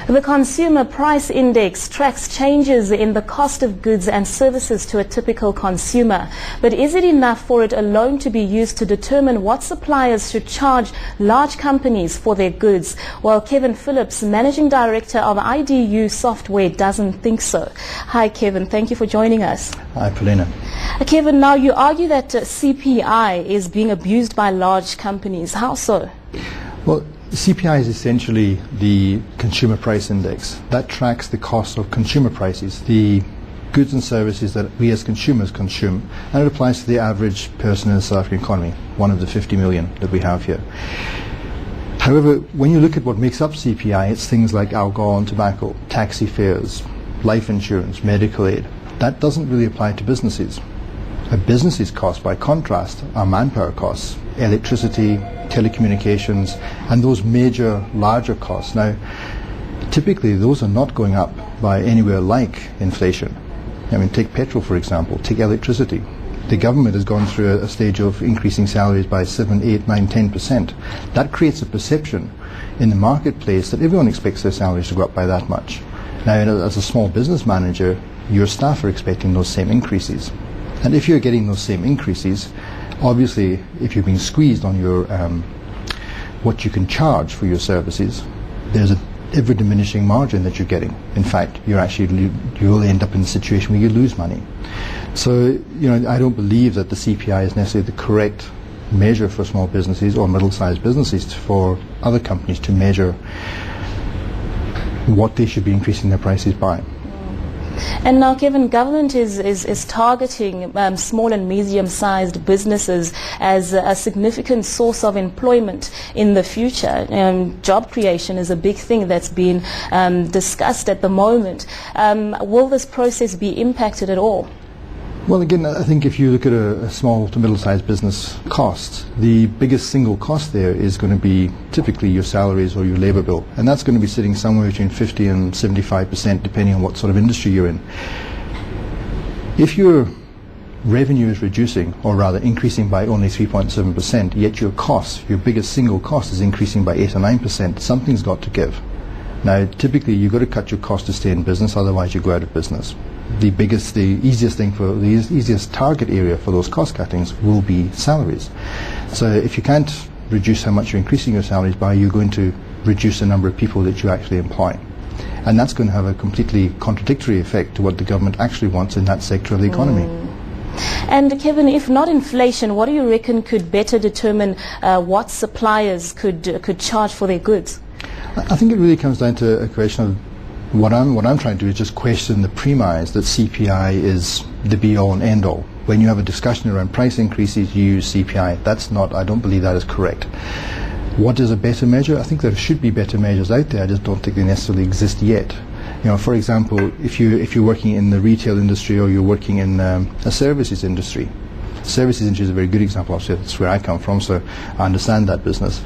The Consumer Price Index tracks changes in the cost of goods and services to a typical consumer. But is it enough for it alone to be used to determine what suppliers should charge large companies for their goods? Well, Kevin Phillips, Managing Director of IDU Software, doesn't think so. Hi, Kevin. Thank you for joining us. Hi, Paulina. Kevin, now you argue that CPI is being abused by large companies. How so? Well, CPI is essentially the consumer price index. That tracks the cost of consumer prices, the goods and services that we as consumers consume, and it applies to the average person in the South African economy, one of the 50 million that we have here. However, when you look at what makes up CPI, it's things like alcohol and tobacco, taxi fares, life insurance, medical aid. That doesn't really apply to businesses. A business's costs, by contrast, are manpower costs, electricity, telecommunications, and those major, larger costs. Now, typically those are not going up by anywhere like inflation. I mean, take petrol, for example, take electricity. The government has gone through a stage of increasing salaries by 7, 8, 9, 10%. That creates a perception in the marketplace that everyone expects their salaries to go up by that much. Now, as a small business manager, your staff are expecting those same increases. And if you're getting those same increases, obviously, if you're being squeezed on your what you can charge for your services, there's an ever diminishing margin that you're getting. In fact, you will end up in a situation where you lose money. So, I don't believe that the CPI is necessarily the correct measure for small businesses or middle-sized businesses for other companies to measure what they should be increasing their prices by. And now, Kevin, government is targeting small and medium-sized businesses as a significant source of employment in the future. Job creation is a big thing that's being discussed at the moment. Will this process be impacted at all? Well, again, I think if you look at a small to middle-sized business cost, the biggest single cost there is going to be typically your salaries or your labour bill. And that's going to be sitting somewhere between 50 and 75% depending on what sort of industry you're in. If your revenue is reducing, or rather increasing by only 3.7%, yet your cost, your biggest single cost, is increasing by 8 or 9%, something's got to give. Now, typically you've got to cut your cost to stay in business, otherwise you go out of business. The easiest target area for those cost cuttings will be salaries. So if you can't reduce how much you're increasing your salaries by, you're going to reduce the number of people that you actually employ. And that's going to have a completely contradictory effect to what the government actually wants in that sector of the economy. And Kevin, if not inflation, what do you reckon could better determine what suppliers could charge for their goods? I think it really comes down to a question of what I'm trying to do is just question the premise that CPI is the be-all and end-all. When you have a discussion around price increases, you use CPI. I don't believe that is correct. What is a better measure? I think there should be better measures out there. I just don't think they necessarily exist yet. For example, if you're working in the retail industry or you're working in a services industry. Services industry is a very good example. Obviously, that's where I come from, so I understand that business.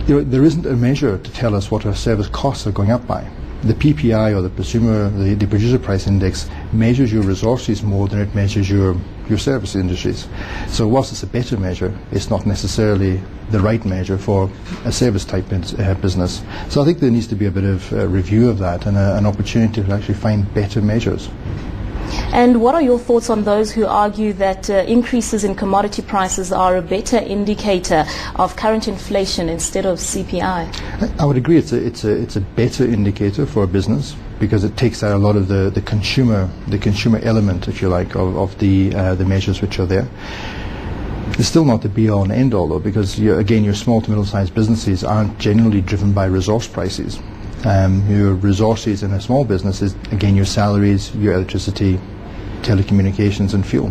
There isn't a measure to tell us what our service costs are going up by. The PPI, or the producer price index, measures your resources more than it measures your service industries. So whilst it's a better measure, it's not necessarily the right measure for a service type business. So I think there needs to be a bit of review of that and an opportunity to actually find better measures. And what are your thoughts on those who argue that increases in commodity prices are a better indicator of current inflation instead of CPI? I would agree it's a better indicator for a business because it takes out a lot of the consumer element, if you like, of the measures which are there. It's still not the be-all and end-all, though, because your small to middle-sized businesses aren't generally driven by resource prices. Your resources in a small business is, again, your salaries, your electricity, telecommunications and fuel.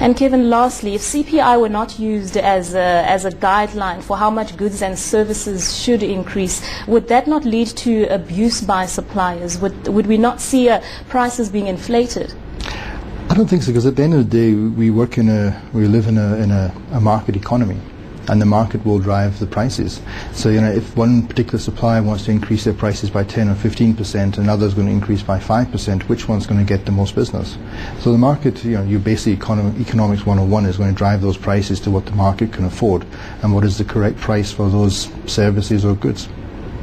And Kevin, lastly, if CPI were not used as a guideline for how much goods and services should increase, would that not lead to abuse by suppliers? Would we not see prices being inflated? I don't think so, because at the end of the day, we live in a market economy. And the market will drive the prices. So, if one particular supplier wants to increase their prices by 10 or 15%, another is going to increase by 5%, which one's going to get the most business? So the market, your basic economics 101 is going to drive those prices to what the market can afford and what is the correct price for those services or goods.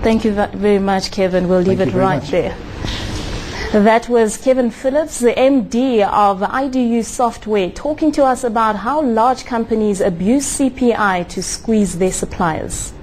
Thank you very much, Kevin. We'll leave it right there. That was Kevin Phillips, the MD of IDU Software, talking to us about how large companies abuse CPI to squeeze their suppliers.